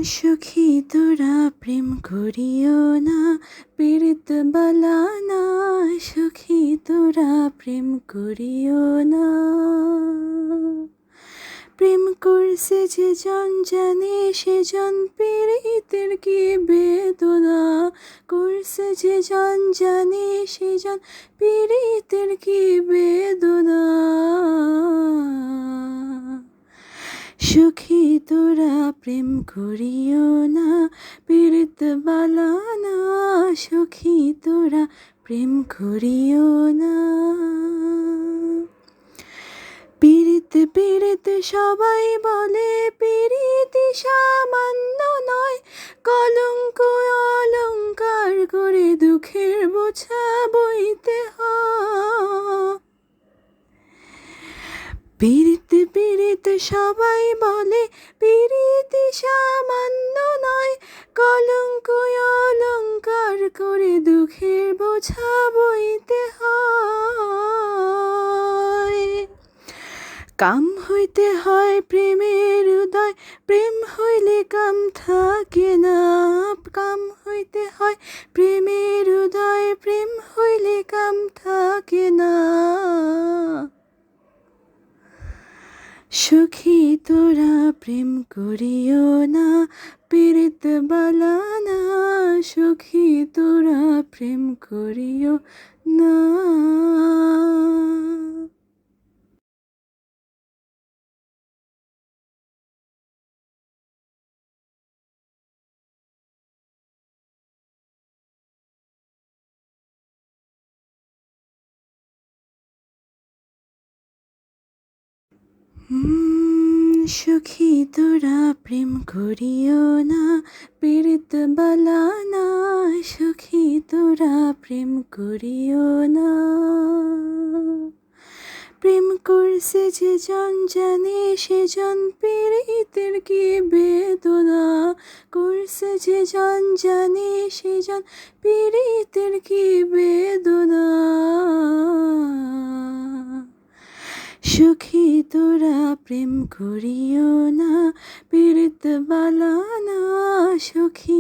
সখী তোরা প্রেম করিও না, পীড়িত বালা না। সখী তোরা প্রেম করিও না। প্রেম করছে যে জন জানে সেজন পীড়িতের কি বেদনা। করছে যে জন জানে সেজন পীড়িতের কি বেদনা। সখী তোরা প্রেম করিও না, পীড়িত বালা না। সখী তোরা প্রেম করিও না। পীড়িত পীড়িত সবাই বলে, পীড়িতি সামান্য নয়। কলঙ্ক অলঙ্কার করে দুঃখের বোঝা বইতে হয়। পীড়িত পীড়িত সবাই বলে, পীড়িতি সামান্য নয়। কলঙ্ক অলঙ্কার করে দুঃখের বোঝা বইতে হয়। কাম হইতে হয় প্রেমের উদয়, প্রেম হইলে কাম থাকে না। কাম হইতে হয় প্রেমের উদয়, প্রেম হইলে কাম থাকে না। সখী তোরা প্রেম করিও না, পীড়িত বালা না। সখী তোরা প্রেম করিও না। সখী তোরা প্রেম করিও না, পীড়িত বালা না। সখী তোরা প্রেম করিও না। প্রেম করছে যে জন জানে সেজন পীড়িতের কি বেদনা। করছে যে জন জানে সেজন পীড়িতের কি বেদনা। সখী তোরা প্রেম করিও না, পীড়িত বালা না। সখী